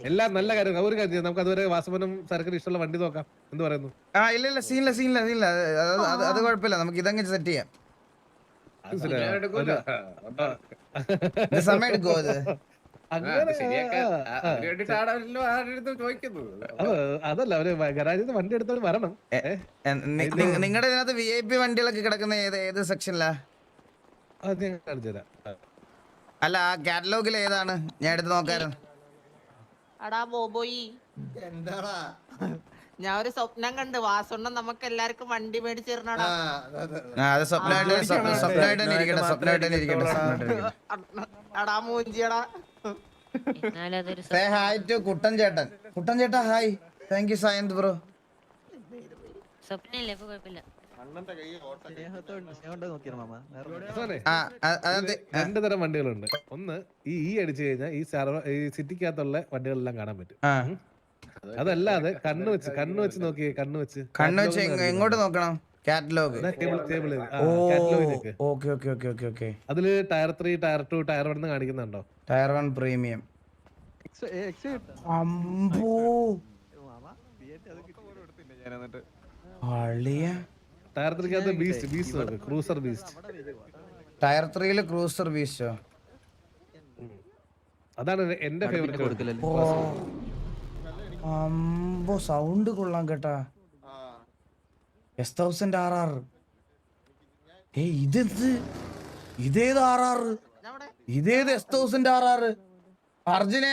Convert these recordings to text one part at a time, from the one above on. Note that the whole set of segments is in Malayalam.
എല്ലാം നല്ല കാര്യം. ഒരു കാര്യം നമുക്ക് അതുവരെ വാസവനും സരക്കിന് ഇഷ്ടമുള്ള വണ്ടി നോക്കാം. എന്ത് പറയുന്നു? ഇല്ല സീനില്ല അത് കുഴപ്പമില്ല, നമുക്ക് ഇതങ്ങ് സെറ്റ് ചെയ്യാം. സമയം എടുക്കുമോ അത്? അതല്ല, അവര് ഗരാജിൽ നിന്ന് വണ്ടി എടുത്തോണ്ട് വരണം. നിങ്ങളുടെ ഇതിനകത്ത് VIP വണ്ടികളൊക്കെ കിടക്കുന്ന ഏത് സെക്ഷനിലാ? അത് ഞാൻ കാണിച്ചു തരാം. അല്ല, ആ കാറ്റലോഗിൽ ഏതാണ്? ഞാൻ എടുത്ത് നോക്കായിരുന്നു. ഞാൻ ഒരു സ്വപ്നം കണ്ട് വാസുണ്ണൻ നമുക്ക് എല്ലാവർക്കും വണ്ടി മേടിച്ചു തരണടാ. അത് സ്വപ്നമായിട്ട് തന്നെ ഇരിക്കട്ടെ. അടാ മൂഞ്ചിയടാ. ഹായ് ടു കുട്ടൻ ചേട്ടാ hi. Thank you Sayanth bro. രണ്ടു തരം വണ്ടികളുണ്ട്. ഒന്ന് ഈ അടിച്ചു കഴിഞ്ഞാൽ ഈ സിറ്റിക്കകത്തുള്ള വണ്ടികളെല്ലാം കാണാൻ പറ്റും. അതല്ലാതെ കണ്ണു വെച്ച് നോക്കിയേ. കണ്ണു വെച്ച് എങ്ങോട്ട് നോക്കണം? കാറ്റലോഗ്. അതില് ടയർ 3, ടയർ 2, ടയർ 1 കാണിക്കുന്നുണ്ടോ? Tier 1 premium. Tier 3 beast cruiser beast. Tier 3 cruiser ബീസ്റ്റോ? അതാണ് എന്റെ ഫേവറേറ്റ്. സൗണ്ട് കൊള്ളാം കേട്ടാ. S1000 RR. ഇതേത് RR? ഇതേത് S1000 RR? അർജുന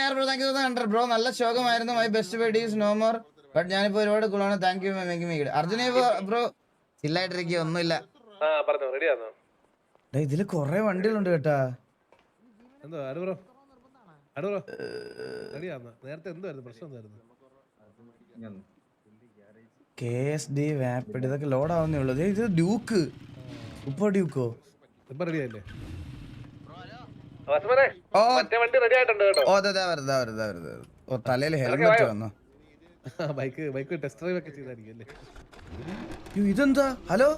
ബ്രോ, നല്ല ശോകമായിരുന്നു. My best buddies no more, but ഞാനിപ്പോ ഒരുപാട് കൂളാണ്. Thank you Arjuna bro. ഇല്ലായിട്ടിരിക്കുക ഒന്നുമില്ല. ഇതില് കൊറേ വണ്ടികളുണ്ട് കേട്ടാ. നേരത്തെ എന്തായിരുന്നു പ്രശ്നം? എന്തായിരുന്നു? KSD വാപ്പിഡ് ഇതൊക്കെ ലോഡ് ആവുന്നേ ഉള്ളൂ. ഇത് ഡ്യൂക്ക് ഡ്യൂക്കോ ഇപ്പൊ റെഡിയല്ലേ? തലയിൽ ഹെൽമെറ്റ് വന്നു. ബൈക്ക് ടെസ്റ്റ് ഡ്രൈവ് ഒക്കെ ചെയ്തായിരിക്കും അല്ലേ? ഇതെന്താ? ഹലോ,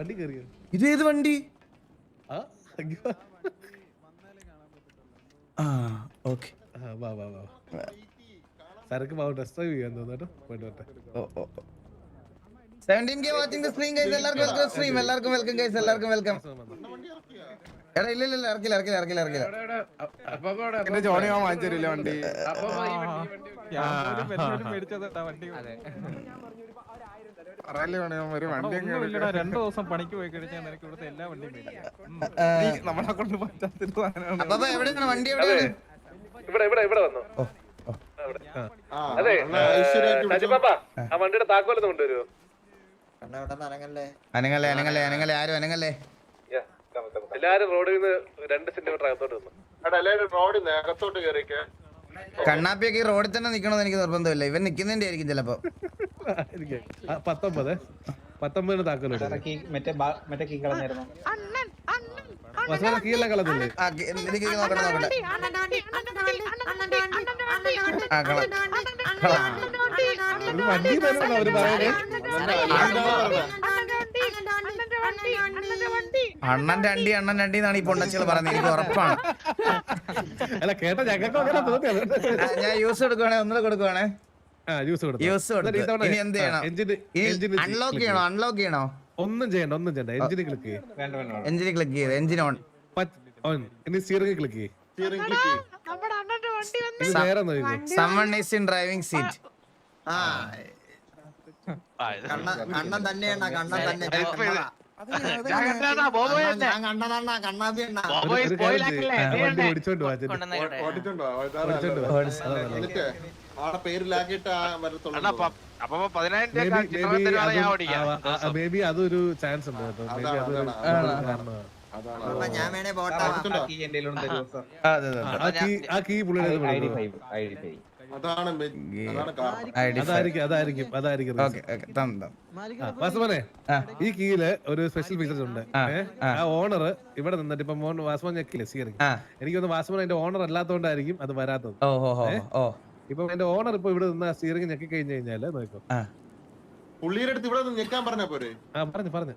വണ്ടി കയറിയോ? ഇതേത് വണ്ടി? സരക്ക് ടെസ്റ്റ് ഡ്രൈവ് ചെയ്യാൻ തോന്നുന്നു. പോയിട്ട് വരട്ടെ. 17K watching the stream guys. എല്ലാവർക്കും വെൽക്കം ഗയ്സ്. എല്ലാവർക്കും വെൽക്കം. എടാ ഇല്ല ഇറക്കില്ല. എന്റെ ജോണി വാങ്ങിച്ചു തരില്ല വണ്ടി. ഒരു വണ്ടി 2 ദിവസം പണിക്ക് പോയി കഴിഞ്ഞാൽ നിനക്ക് ഇവിടുത്തെ എല്ലാ വണ്ടിയും നമ്മളെ കൊണ്ട് പറ്റാത്തൊരു സാധനമാണ്. എവിടെയാണ് വണ്ടി? എവിടെയാണ്? ഇവിടെ വന്നു. അതെ, ആ വണ്ടിയുടെ താക്കോലൊന്നും കൊണ്ടുവരുമോ? അനങ്ങല്ലേ ആരും അനങ്ങല്ലേ. എല്ലാരും റോഡിൽ നിന്ന് 2 സെന്റിമീറ്റർ അകത്തോട്ട് വന്നു. അകത്തോട്ട് കയറിക്കേ. കണ്ണാപ്പിയൊക്കെ ഈ റോഡിൽ തന്നെ നിക്കണമെന്ന് എനിക്ക് നിർബന്ധമില്ല. ഇവൻ നിക്കുന്നതിന്റെ ആയിരിക്കും ചിലപ്പോ. 19 താക്കോലുണ്ട്. കീഴെല്ലാം കളഞ്ഞില്ലേ? എനിക്ക് നോക്കട്ടെ. വണ്ടി തന്നെ അവര് പറയുന്നത്. അണ്ണന്റെ അണ്ടി എന്നാണ് ഈ പൊണ്ണച്ചികൾ പറയുന്നത്. എനിക്ക് ഉറപ്പാണ്. അല്ല കേട്ട ഞങ്ങൾക്ക് അങ്ങനെ തോന്നിയത്. ഞാൻ യൂസ് കൊടുക്കുവാണേ, ഒന്നുകൂടെ കൊടുക്കുവാണേ. യൂസ് കൊടുത്തു. ഇനി എന്ത് ചെയ്യണം? അൺലോക്ക് ചെയ്യണോ? ഒന്നും ചെയ്യണ്ട. എഞ്ചിന് ക്ലിക്ക് ചെയ്യും. Engine on. ഇനി സ്റ്റിയറിംഗ് ക്ലിക്ക് ചെയ്യും. Someone is in driving seat. Kannan തന്നെയാണ്. അതൊരു ചാൻസ് ഉണ്ട്. ഞാൻ വേണേ പോട്ടെ. ആ കീ പുള്ളിയുടെ അതായിരിക്കും. വാസുമോനെ, ഈ കീയില് ഒരു സ്പെഷ്യൽ ഫീച്ചേഴ്സ് ഉണ്ട്. ആ ഓണർ ഇവിടെ നിന്നിട്ട് ഇപ്പൊ വാസുമോൻ ഞെക്കില്ലേ സ്റ്റിയറിംഗ്, എനിക്കൊന്ന് വാസുമോൻ അതിന്റെ ഓണർ അല്ലാത്തോണ്ടായിരിക്കും അത് വരാത്തത്. ഇപ്പൊ എന്റെ ഓണർ ഇപ്പൊ ഇവിടെ നിന്ന് സ്റ്റിയറിംഗ് ഞെക്കി കഴിഞ്ഞു കഴിഞ്ഞാല് നോക്കോ, പുള്ളിയുടെ അടുത്ത് ഇവിടെ ഞെക്കാൻ പറഞ്ഞ പോരെ? പറഞ്ഞു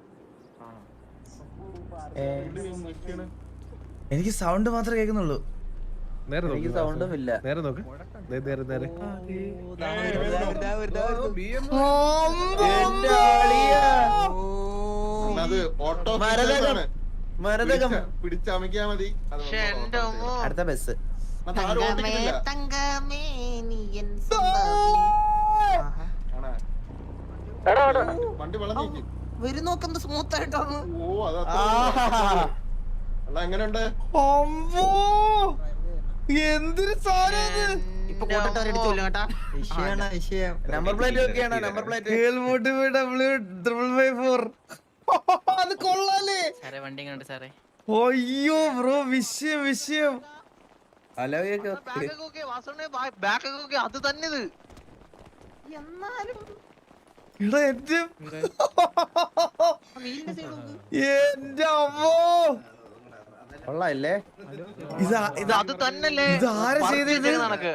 എനിക്ക് സൗണ്ട് മാത്രമേ കേൾക്കുന്നുള്ളൂ. നേരെ നോക്ക് സൗണ്ടും ഇല്ല. നേരെ നോക്ക് നേരെ നേരെ അത് ഓട്ടോ മരതകം പിടിച്ചമിക്കാ മതി. പക്ഷെ എന്റെ അമ്മോ. അടുത്ത ബസ്. അത് ആരും തങ്കമേ ഓട്ടിക്കില്ല. തങ്കമേ നീ എൻ സ്വന്തമേ. ആണോ? വണ്ടി വെള്ളം നീക്കും. വരും നോക്കുന്നത് സ്മൂത്ത് ആയിട്ടാണ്. ഓ അതാ എങ്ങനെയുണ്ട്? എന്തൊരു സാധനം ഇപ്പൊ കൂട്ടത്തോരടിച്ചു കേട്ടാ. വിഷയാണ് വിഷയം. നമ്പർ പ്ലേറ്റ് ഒക്കെയാണ്. നമ്പർ പ്ലേറ്റ് അത് കൊള്ളാലേ. സാറേ വണ്ടി കണ്ടു സാറേ. അയ്യോ ബ്രോ വിഷയം വിഷയം. അലോയൊക്കെ ബാക്കൊക്കെ അത് തന്നെ ഇത്. എന്നാലും എടാ എന്റെ എന്റെ അമ്മോ കൊള്ളാല്ലേ? ഇത് അത് തന്നല്ലേ ഇതാരാ ചെയ്തത്? നടക്ക്.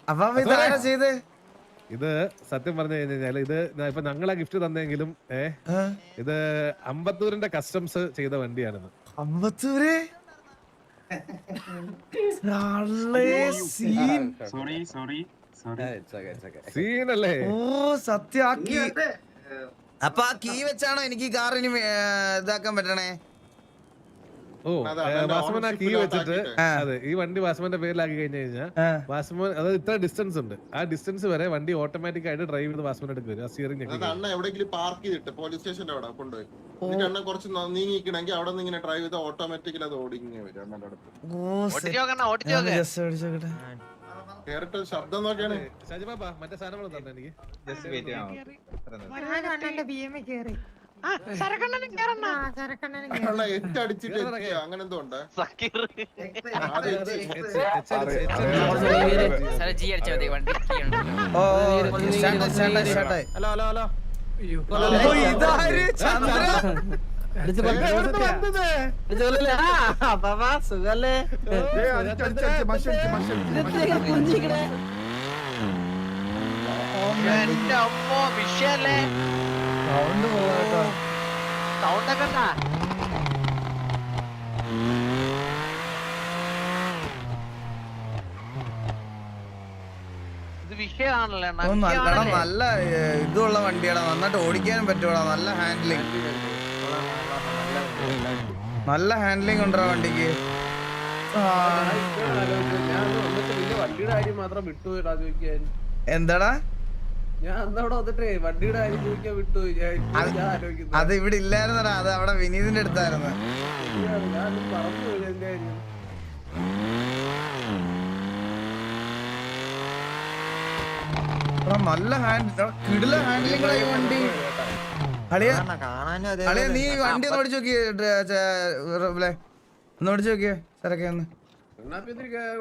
അപ്പൊ ഇതാരാ ചെയ്ത്? ഇത് സത്യം പറഞ്ഞു കഴിഞ്ഞാല് ഇത് ഇപ്പൊ ഞങ്ങളെ ഗിഫ്റ്റ് തന്നെങ്കിലും ഇത് അമ്പത്തൂരിന്റെ കസ്റ്റംസ് ചെയ്ത വണ്ടിയാണിത്. അമ്പത്തൂര് സീനല്ലേ? ഓ സത്യാക്കി. അപ്പൊ ആ കീ വെച്ചാണോ എനിക്ക് ഈ കാറിന് ഇതാക്കാൻ പറ്റണേ? ഓ വാസുമൻ ആ കീ വെച്ചിട്ട് ആ. അതെ ഈ വണ്ടി വാസുമന്റെ പേരിലാക്കി കഴിഞ്ഞു കഴിഞ്ഞാൽ വാസുമൻ അതായത് ഇത്ര ഡിസ്റ്റൻസ് ഉണ്ട്. ആ ഡിസ്റ്റൻസ് വരെ വണ്ടി ഓട്ടോമാറ്റിക് ആയിട്ട് ഡ്രൈവ് ചെയ്ത് വാസുമന്റെ അടുത്ത് വരും. ആ സ്റ്റിയറിംഗ് അത് അണ്ണ എവിടെയെങ്കിലും പാർക്ക് ചെയ്തിട്ട് പോലീസ് സ്റ്റേഷന്റെ അവിടെ കൊണ്ടുപോയി എന്നിട്ട് അണ്ണ കുറച്ച് നീങ്ങിക്കണമെങ്കിൽ അവിടെ നിന്ന് ഇങ്ങനെ ഡ്രൈവ് ചെയ്ത് ഓട്ടോമാറ്റിക്കലി അത് ഓടിങ്ങനെ വരും അണ്ണന്റെ അടുത്ത്. കേറിട്ട് ശബ്ദം നോക്കിയാണ് ഷാജിബാബ മറ്റേ സാധനങ്ങൾ തന്നെ എനിക്ക് അണ്ണ ഏറ്റടിച്ചിട്ട് അങ്ങനെ എന്തോ ഉണ്ട്. ഇതാര് ചന്ദ്ര? സുഖല്ലേ? എന്റെ അമ്മോ വിഷയല്ലേ? സൗണ്ട് പോവാട്ടോ. സൗണ്ടൊക്കെ ഉണ്ടാ? ഇത് വിഷയമാണല്ലോ അണ്ണാ. ഓ, എടാ, വിഷയമാണല്ലേ? നല്ല ഇതുള്ള വണ്ടിയാടാ. നന്നായിട്ട് ഓടിക്കാനും പറ്റൂടാ. നല്ല ഹാൻഡ്ലിങ് നല്ല ഹാൻഡ്ലിങ് ഉണ്ടോ വണ്ടിക്ക്? വണ്ടിയുടെ കാര്യം മാത്രം വിട്ടുപോയിടാ ചോദിക്കാൻ. എന്താടാ ഞാൻ അന്നവിടെ വന്നിട്ടേ വണ്ടിയുടെ കാര്യം ചോദിക്കാൻ വിട്ടുപോയി. ഞാൻ ആലോചിക്കുന്നു. അത് ഇവിടെ ഇല്ലായിരുന്നടാ. അത് അവിടെ വിനീതിന്റെ അടുത്തായിരുന്നു. ഞാൻ പറഞ്ഞു പോയി എന്റെ കാര്യം. എടാ, നല്ല കിടില ഹാൻഡ്ലിങ് ഈ വണ്ടി. അളിയ കാണാനും അതെ. അളിയ നീ വണ്ടി ഒന്ന് ഓടിച്ചു നോക്കിയേ. ഒന്ന് ഓടിച്ചു നോക്കിയേ സാറൊക്കെ ഒന്ന്.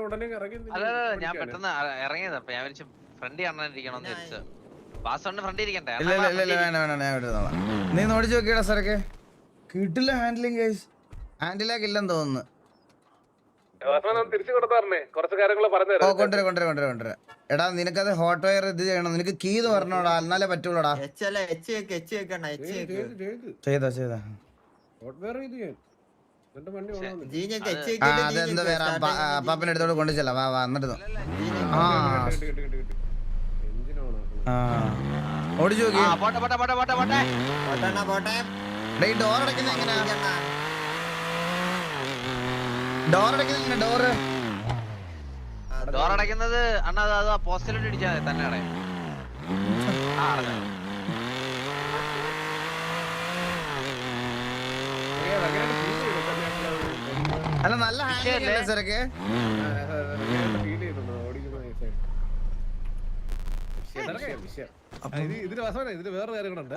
ഉടനെ ഇറങ്ങി അല്ല ഞാൻ പെട്ടെന്ന് ഇറങ്ങിയത്. അപ്പൊ ഞാൻ വിളിച്ചു ഫ്രണ്ട് കാണാനിരിക്കണം വിചാരിച്ചു. വാസോണ്ട് ഫ്രണ്ട് ഇരിക്കണ്ടേ? ഇല്ല ഇല്ല ഇല്ല വേണ്ട വേണ്ട ഞാൻ വിടുന്നോളാം. നീ ഒന്ന് ഓടിച്ചു നോക്കിയടാ സാറൊക്കെ. കിടില ഹാൻഡ്ലിങ് ഗൈസ്. ഹാൻഡിലാക്ക് ഇല്ലെന്ന് തോന്നുന്നു. തിരിച്ചു കൊടുത്താറേ കുറച്ച് കാര്യങ്ങൾ പറഞ്ഞു ഓ കൊണ്ടുവരാ. എടാ നിനക്കത് ഹോട്ട് വയർ ഇത് ചെയ്യണം. നിനക്ക് കീ എന്ന് പറഞ്ഞോടാ. എന്നാലേ പറ്റൂടാ. ചെയ്താ അതെന്താ വേറെ പാപ്പന്റെ അടുത്തോട് കൊണ്ടു ചെല്ലാം. വാ എന്നിട്ട് ഓടിച്ചു നോക്കി. ഡോർ അടയ്ക്കുന്ന എങ്ങനെയാ? ഡോർ അടയ്ക്കുന്നത് അണ്ണാ അത് പോസ്റ്റലിട്ട് ഇടിച്ചാൽ തന്നെ അടയും. അല്ല നല്ല ഹാൻഡിലല്ലേ സാറൊക്കെ? ഇതിന് വാസവനെ ഇതിന് വേറെ കാര്യം കൂടെ ഉണ്ട്.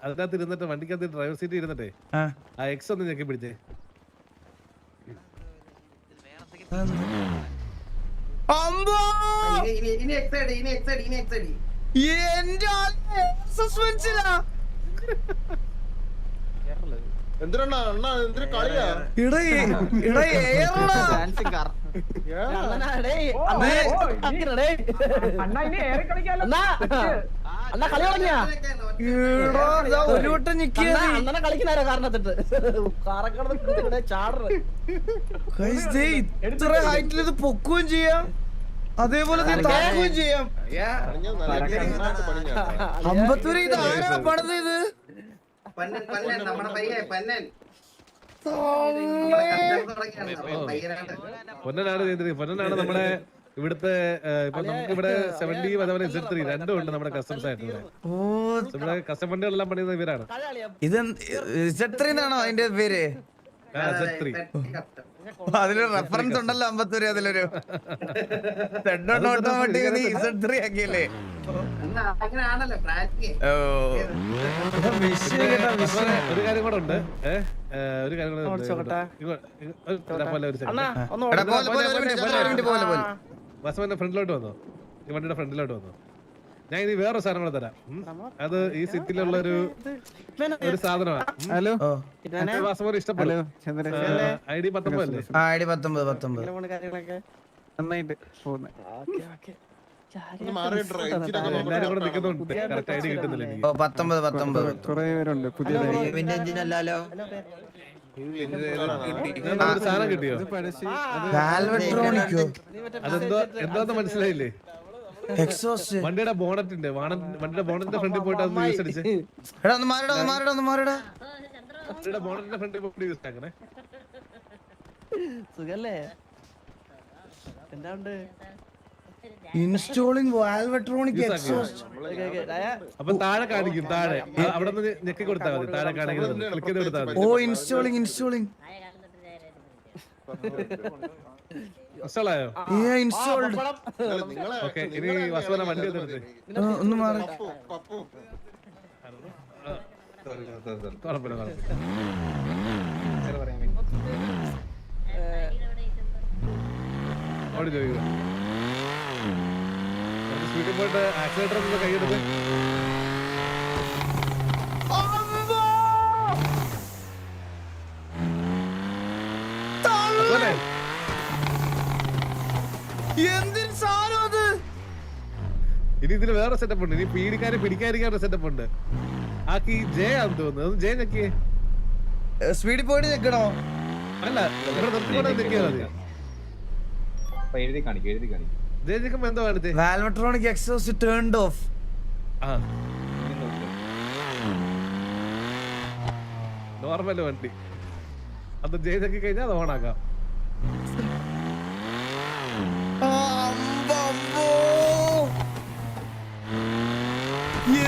അതിനകത്ത് ഇരുന്നിട്ട് വണ്ടിക്കകത്ത് ഡ്രൈവർ സീറ്റ് ഇരുന്നിട്ടേ ആ എക്സ് ഒന്ന് ഞെക്കി പിടിച്ചേ. എന്തിനാ അണ്ണ എന്തിനു കളിയാ? അണ്ണാ കളി തുടങ്ങിയാ ഈടാ, ദാ ഒരു വട്ടം ഞെക്കിയത്. അണ്ണനെ കളിക്കുന്നാരോ കാരണത്തിട്ട് കാറക്കടന്ന് ചാടറ് Guys, ദേ ഇത്ര ഹൈറ്റിൽ ഇത് പൊക്കുകയും ചെയ്യാം, അതേപോലെ ഇത് താക്കുകയും ചെയ്യാം. അമ്പത്തൂര് ഇത് ആരാ പണിത് ഇത്? പൊന്നനാണ് ചെയ്തത്. പൊന്നനാണ് നമ്മുടെ ഇവിടുത്തെ ഇപ്പൊ നമുക്ക് ഇവിടെ 70 അതേപോലെ Z3 രണ്ടും ഉണ്ട് നമ്മുടെ കസ്റ്റംസ് ആയിട്ട് ഇവിടെ. ഓ, ഇവിടെ കസ്റ്റം വണ്ടികളെല്ലാം പണിയുന്ന ഇവരാണ്. ഇത് Z3 അതിന്റെ പേര്. Z3 അതിലൊരു റെഫറൻസ് ഉണ്ടല്ലോ അമ്പത്തൂര്. അതിലൊരു ഓട്ടോമാറ്റിക് Z3 ആക്കിയല്ലേ? ഓ, ഒരു കാര്യം കൂടെ ഉണ്ട്. ഒരു കാര്യം കൂടെ ഉണ്ട്. ബസ്സവന്റെ ഫ്രണ്ടിലോട്ട് വന്നോ, ഈ വണ്ടിയുടെ ഫ്രണ്ടിലോട്ട് വന്നോ. ഞാൻ ഇനി വേറൊരു സാധനം കൂടെ തരാം. അത് ഈ സിറ്റിയിലുള്ള ഒരു സാധനമാണ്. ഹലോ വാസവന് ഇഷ്ടപ്പെടും. ID 19 അല്ലേ? ID 19. നന്നായിട്ട് പോകുന്നു. എല്ലാരും കൂടെ നിൽക്കുന്നുണ്ട്. കറക്റ്റ് ID കിട്ടുന്നില്ല എനിക്ക്. ഓ, 19. കുറെ പേരുണ്ട് പുതിയതായി. ഇവന്റെ എഞ്ചിനല്ലോ ഒരു സാധനം കിട്ടിയോ? വാൽവട്രോണിക്കോ? എന്തോന്ന് മനസ്സിലായില്ലേ? എക്സോസ്റ്റ്. വണ്ടിയുടെ ബോണറ്റിന്റെ ഫ്രണ്ടിൽ പോയിട്ട് അത് യൂസ് അടിച്ച്. എടാ ഒന്ന് മാറിടാ. വണ്ടിയുടെ ബോണറ്റിന്റെ ഫ്രണ്ടിൽ പോയിട്ട് യൂസ് ആക്കണേ. സുഖല്ലേ എന്താണ്ട് ഇൻസ്റ്റാളിംഗ് വാൽവട്രോണിക് എക്സോസ്റ്റ്. അപ്പൊ താഴെ കാണിക്കും. താഴെ അവിടെ നിന്ന് ഞെക്കി കൊടുത്താൽ മതി. താഴെ കാണിക്കുന്നത് ക്ലിക്ക് ചെയ്ത് കൊടുത്താൽ മതി. ഓ, ഇൻസ്റ്റാളിംഗ് മനസ്സിലായോ? ഇൻസ്റ്റാൾഡ്. ഓക്കെ, ഇനി വസുവന വണ്ടി എടുത്ത് ഒന്ന് മാറി. കുഴപ്പമില്ല. അവിടെ ചോദിക്കുക സ്പീഡിൽ പോയിട്ട് ആക്സിലേറ്റർ ഒന്ന് കൈയെടുത്ത് എന്തിന് സാധനം അത്? ഇനി ഇതിന് വേറെ സെറ്റപ്പ് ഉണ്ട്. ഇനി പിടിക്കാതിരിക്കാനുള്ള സെറ്റപ്പ് ഉണ്ട്. ആക്കി ജെ ആണെന്ന് തോന്നുന്നു. ജെ ഞെക്കിയേ. സ്പീഡിൽ പോയിട്ട് ഞെക്കണോ? അല്ല, ഇവിടെ നിർത്തിക്കൊണ്ട് ഞെക്കിയാൽ മതി. ജെ ഞെക്കുമ്പോ എന്തോ കാണിച്ചേ? Valvetronic exhaust turned of. Normal വണ്ടി അത് ജെ ഞെക്കി കഴിഞ്ഞാൽ അത് ഓണാക്കാം.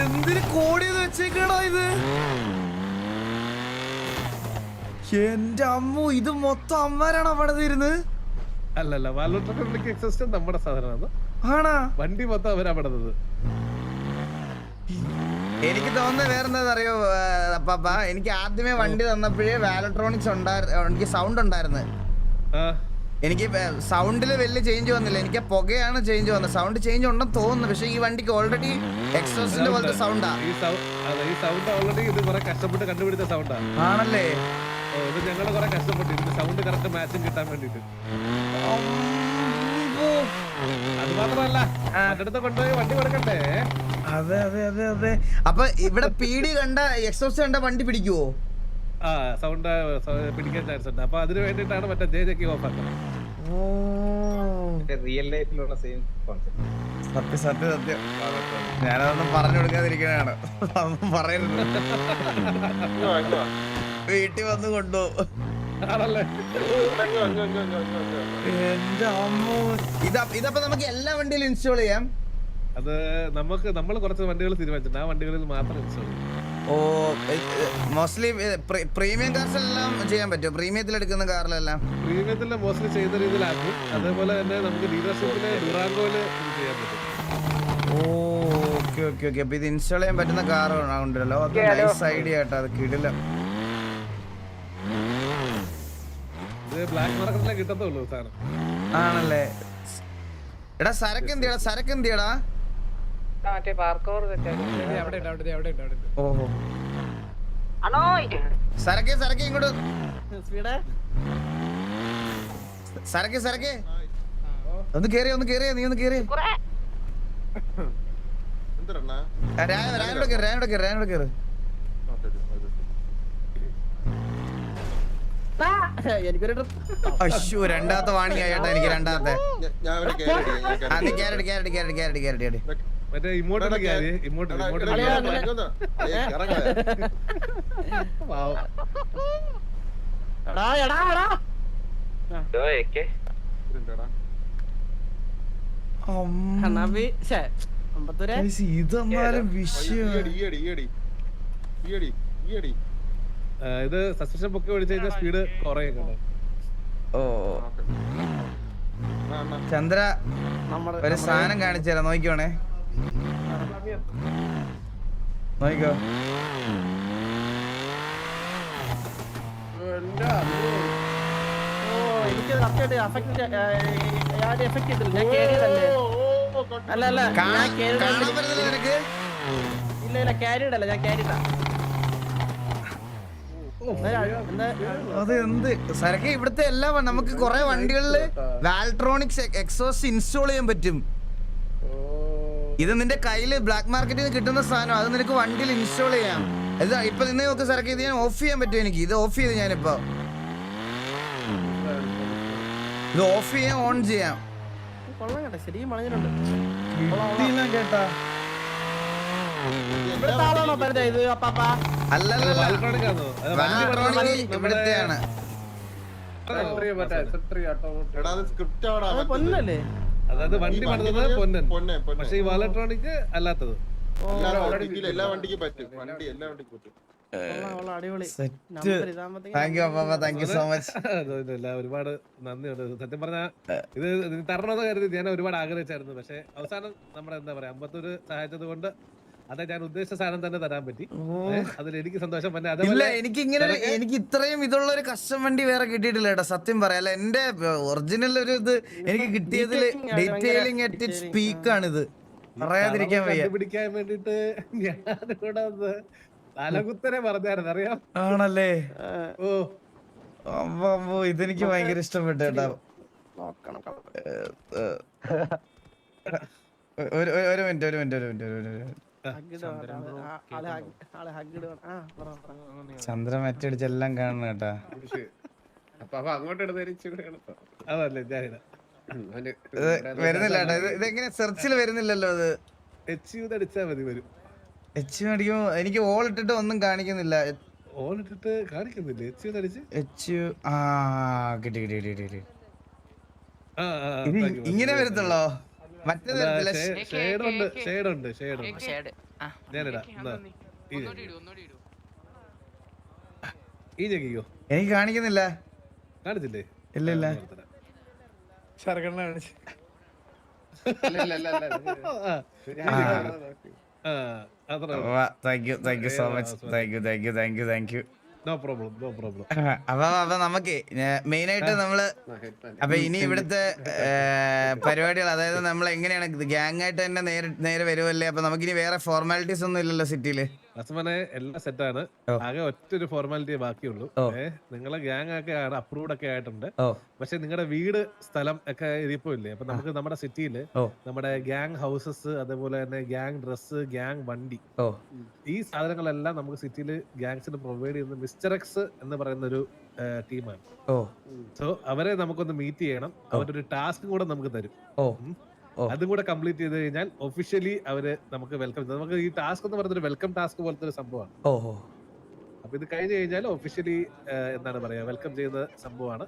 എന്തിന് കോടിയത് വെച്ചേക്കണോ ഇത്? എന്റെ അമ്മു, ഇത് മൊത്തം അമ്മരാണോ പണിതിരുന്നത്? അല്ലല്ല, വാൽവട്രോണിക് എക്സോസ്റ്റ് നമ്മുടെ സാധനമാണ്. ആണാ? വണ്ടി മൊത്തം അവരാ പണിതത്. എനിക്ക് തോന്നുന്നത് വേറെന്താ അറിയോ പാപ്പ, എനിക്ക് ആദ്യമേ വണ്ടി തന്നപ്പോഴേ വാൽവട്രോണിക്സ് എനിക്ക് സൗണ്ട് ഉണ്ടായിരുന്നു. എനിക്ക് സൗണ്ടില് വലിയ ചേഞ്ച് വന്നില്ല. എനിക്ക് പുകയാണ് ചേഞ്ച് വന്നത്. സൗണ്ട് ചേഞ്ച് ഉണ്ടെന്ന് തോന്നുന്നു. പക്ഷെ ഈ വണ്ടിക്ക് ഓൾറെഡി എക്സോസിന്റെ പോലത്തെ സൗണ്ടാ. ഈ സൗണ്ട് ഓൾറെഡി ഇത് കുറെ കഷ്ടപ്പെട്ട് കണ്ടുപിടിച്ച സൗണ്ടാ. ആണല്ലേ? ഇത് ഞങ്ങള് കുറെ കഷ്ടപ്പെട്ടു ഇതിന്റെ സൗണ്ട് കറക്റ്റ് മാച്ചിങ് കിട്ടാൻ വേണ്ടിട്ട്. അത് മാത്രമല്ല, മറ്റടുത്ത് കൊണ്ടുപോയി വണ്ടി കൊടുക്കണ്ടേ? അതെ. അപ്പൊ ഇവിടെ പീടി കണ്ട എക്സോസ്റ്റ് കണ്ട വണ്ടി പിടിക്കുവോ? സൗണ്ട് പിടിക്കാൻ ചാൻസ് ഉണ്ട്. അപ്പൊ അതിന് വേണ്ടിട്ടാണ് മറ്റേ ജെ ജെക്കി ഓഫ് ആക്കുന്നത്. റിയൽ ലൈഫിലുള്ള സെയിം കോൺസെപ്റ്റ്. സത്യം. ഞാനതൊന്നും പറഞ്ഞു കൊടുക്കാതിരിക്കണാണ്. അതൊന്നും പറയരുത്. വീട്ടിൽ വന്ന് കൊണ്ടുപോകും. എന്റെ അമ്മോ, ഇതപ്പോ നമുക്ക് എല്ലാ വണ്ടിയിലും ഇൻസ്റ്റാൾ ചെയ്യാം. അത് നമ്മൾ കുറച്ച് വണ്ടികൾ തീരുമാനിച്ചിട്ടുണ്ട്. ആ വണ്ടികളിൽ മാത്രം ഇൻസ്റ്റാൾ ചെയ്യും. ഓ, മോസ്റ്റ്ലി പ്രീമിയം കാർസ് എല്ലാം ചെയ്യാൻ പറ്റുമോ? പ്രീമിയത്തിൽ എടുക്കുന്ന കാറിലെല്ലാം പ്രീമിയത്തിൽ മോസ്റ്റ്ലി ചെയ്ത രീതിയിലാക്കും. അതേപോലെ തന്നെ നമുക്ക് ഡീലർഷിപ്പില് ഡുറാങ്കോയില് ചെയ്യാൻ പറ്റും. ഓക്കെ. അപ്പൊ ഇത് ഇൻസ്റ്റാൾ ചെയ്യാൻ പറ്റുന്ന കാർ ഉണ്ടല്ലോ. നൈസ് ഐഡിയ കേട്ടോ. അത് കിടില. ഇത് ബ്ലാക്ക് മാർക്കറ്റിലെ കിട്ടത്തുള്ളൂ സാധനം. ആണല്ലേ? എടാ സരക്ക് എന്തിയടാ? ഓഹോ, സരക്ക് ഇങ്ങോട്ട്. സരക്ക് ഒന്ന് കേറിയ നീ ഒന്ന് കേറിയ. എന്തിനാ രായോടെ കയറ് എനിക്കൊരു അശ്ശോ രണ്ടാമത്തെ വാണി ആയിട്ടാ എനിക്ക് രണ്ടാമത്തെ ഞാൻ ഒരു ക്യാരറ്റ് മറ്റേ ഇമോട്ടൊക്കെ ക്യാരി ഇമോട്ട് പാവം ഇതെന്നാലും വിഷയം ഇത് സസ്പെൻഷൻ പൊക്കി ഓടിച്ചു കഴിഞ്ഞാൽ സ്പീഡ് കുറയുന്നുണ്ട്. ഓ ചന്ദ്ര ഒരു സാധനം കാണിച്ചു തരാം നോക്കിക്കോണേ നോക്കിക്കോ എനിക്ക് കറക്റ്റായിട്ട് എഫക്ട് ചെയ്തില്ല. ഞാൻ കേറിയതല്ലേ. അല്ല അല്ല ഞാൻ കാണാൻ കേറിയതല്ല. പറ്റുന്നില്ല നിനക്ക് ഇല്ല ക്യാരിയഡല്ല ഞാൻ ക്യാരിയഡാ. അത് എന്ത് സരക്കെ ഇവിടുത്തെ എല്ലാ നമുക്ക് കുറെ വണ്ടികളില് വാൽട്രോണിക്സ് എക്സോസ്റ്റ് ഇൻസ്റ്റാൾ ചെയ്യാൻ പറ്റും. ഇത് നിന്റെ കയ്യില് ബ്ലാക്ക് മാർക്കറ്റിൽ നിന്ന് കിട്ടുന്ന സാധനം അത് നിനക്ക് വണ്ടിയിൽ ഇൻസ്റ്റാൾ ചെയ്യാം. ഇത് ഇപ്പൊ നിന്ന് നോക്ക് സരക്കെ ഇത് ഞാൻ ഓഫ് ചെയ്യാൻ പറ്റും. എനിക്ക് ഇത് ഓഫ് ചെയ്ത് ഞാനിപ്പോ ഇത് ഓഫ് ചെയ്യാൻ ഓൺ ചെയ്യാം. കൊള്ളാം കേട്ടോ ശരിക്കും വളഞ്ഞിട്ടുണ്ട്. കേട്ടാ ഇവിടുത്തെ ആളാണോ പരിചയം ഇത് അപ്പാപ്പാ? അല്ലല്ല Valtronic ആണോ? അത് വണ്ടി പറഞ്ഞത് ഇവിടുത്തെയാണ്. സ്ക്രിപ്റ്റ് അത് പൊന്നല്ലേ? അതായത് വണ്ടി പണിതത് പൊന്നൻ. പക്ഷെ ഈ വാലട്രോണിക് അല്ലാത്തത്. എല്ലാ വണ്ടിക്കും പറ്റും. വണ്ടി എല്ലാ വണ്ടിക്കും പറ്റും. കൊള്ളാം അടിപൊളി. താങ്ക് യു അപ്പാ, താങ്ക് യു സോ മച്ച്. അതൊന്നുമില്ല, ഒരുപാട് നന്ദിയുണ്ട്. സത്യം പറഞ്ഞാൽ ഇത് തരണമെന്ന് കരുതി ഞാൻ ഒരുപാട് ആഗ്രഹിച്ചായിരുന്നു. പക്ഷെ അവസാനം നമ്മുടെ എന്താ പറയാ അമ്പത്തൂര് സഹായിച്ചത് കൊണ്ട് അതെ ഞാൻ ഉദ്ദേശിച്ച സാധനം തന്നെ തരാൻ പറ്റി. അതിൽ എനിക്ക് സന്തോഷം. പിന്നെ ഇല്ല എനിക്ക് ഇത്രയും ഇതുള്ള ഒരു കസ്റ്റം വണ്ടി വേറെ കിട്ടിയിട്ടില്ല കേട്ടോ സത്യം പറയാം. അല്ല എന്റെ ഒറിജിനൽ ഒരു ഇത് എനിക്ക് കിട്ടിയതില് ഡീറ്റെയിലിംഗ് അറ്റ് ഇറ്റ്സ് പീക്ക് ആണിത്. പറയാതിരിക്കാൻ വയ്യ. പിടിക്കാൻ വേണ്ടിട്ട് ഞാനിവിടെ തലകുത്തനെ പറഞ്ഞായിരുന്നു അറിയാം. ആണല്ലേ? ഓ അപ്പൊ ഇതെനിക്ക് ഭയങ്കര ഇഷ്ടപ്പെട്ടു കേട്ടോ. ഒരു മിനിറ്റ് ചന്ദ്ര മറ്റടിച്ചെല്ലാം കാണണം കേട്ടാ. അതല്ലേ ഞാനില്ല വരുന്നില്ല കേട്ടോ. ഇതെങ്ങനെ സെർച്ചിൽ വരുന്നില്ലല്ലോ. അത് അടിച്ചാ മതി വരും. എച്ച് അടിക്കുമ്പോ എനിക്ക് ഓൾ ഇട്ടിട്ട് ഒന്നും കാണിക്കുന്നില്ല. ഓൾ ഇട്ടിട്ട് കാണിക്കുന്നില്ലേ? എച്ച് കിട്ടി. ഇങ്ങനെ വരത്തുള്ളോ? മറ്റേത് ഷേഡുണ്ട്. ഞാനിടാ ഈ ജഗിയോ എനിക്ക് കാണിക്കുന്നില്ല. കാണിച്ചില്ലേ? ഇല്ല thank you so much. Thank you. No problem. അപ്പൊ നമുക്ക് മെയിൻ ആയിട്ട് നമ്മള് അപ്പൊ ഇനി ഇവിടുത്തെ പരിപാടികൾ അതായത് നമ്മൾ എങ്ങനെയാണ് ഗ്യാങ് ആയിട്ട് തന്നെ നേരെ വരുമല്ലേ? അപ്പൊ നമുക്കിനി വേറെ ഫോർമാലിറ്റീസ് ഒന്നും ഇല്ലല്ലോ സിറ്റിയില്. അസ്മനെ എല്ലാം സെറ്റാണ്. ആകെ ഒറ്റൊരു ഫോർമാലിറ്റി ബാക്കിയുള്ളൂ. നിങ്ങളെ ഗ്യാങ് ഒക്കെ ആണ് അപ്രൂവ്ഡ് ഒക്കെ ആയിട്ടുണ്ട്. പക്ഷെ നിങ്ങളുടെ വീട് സ്ഥലം ഒക്കെ ഇരിപ്പോ ഇല്ലേ? അപ്പൊ നമുക്ക് നമ്മുടെ സിറ്റിയില് നമ്മുടെ ഗ്യാങ് ഹൗസസ് അതേപോലെ തന്നെ ഗ്യാങ് ഡ്രസ് ഗ്യാങ് വണ്ടി ഈ സാധനങ്ങളെല്ലാം നമുക്ക് സിറ്റിയില് ഗ്യാങ്സിന് പ്രൊവൈഡ് ചെയ്യുന്ന മിസ്റ്റർ എക്സ് എന്ന് പറയുന്ന ഒരു ടീമാണ്. സോ അവരെ നമുക്കൊന്ന് മീറ്റ് ചെയ്യണം. അവരൊരു ടാസ്ക് കൂടെ നമുക്ക് തരും. അതും കൂടെ കംപ്ലീറ്റ് ചെയ്ത് കഴിഞ്ഞാൽ ഒഫീഷ്യലി അവര് നമുക്ക് വെൽക്കം. നമുക്ക് ഈ ടാസ്ക് എന്ന് പറയുന്നത് ഒരു വെൽക്കം ടാസ്ക് പോലത്തെ ഒരു സംഭവമാണ്. അപ്പൊ ഇത് കഴിഞ്ഞ് കഴിഞ്ഞാൽ ഒഫീഷ്യലി എന്താണ് പറയാ വെൽക്കം ചെയ്യുന്ന സംഭവമാണ്.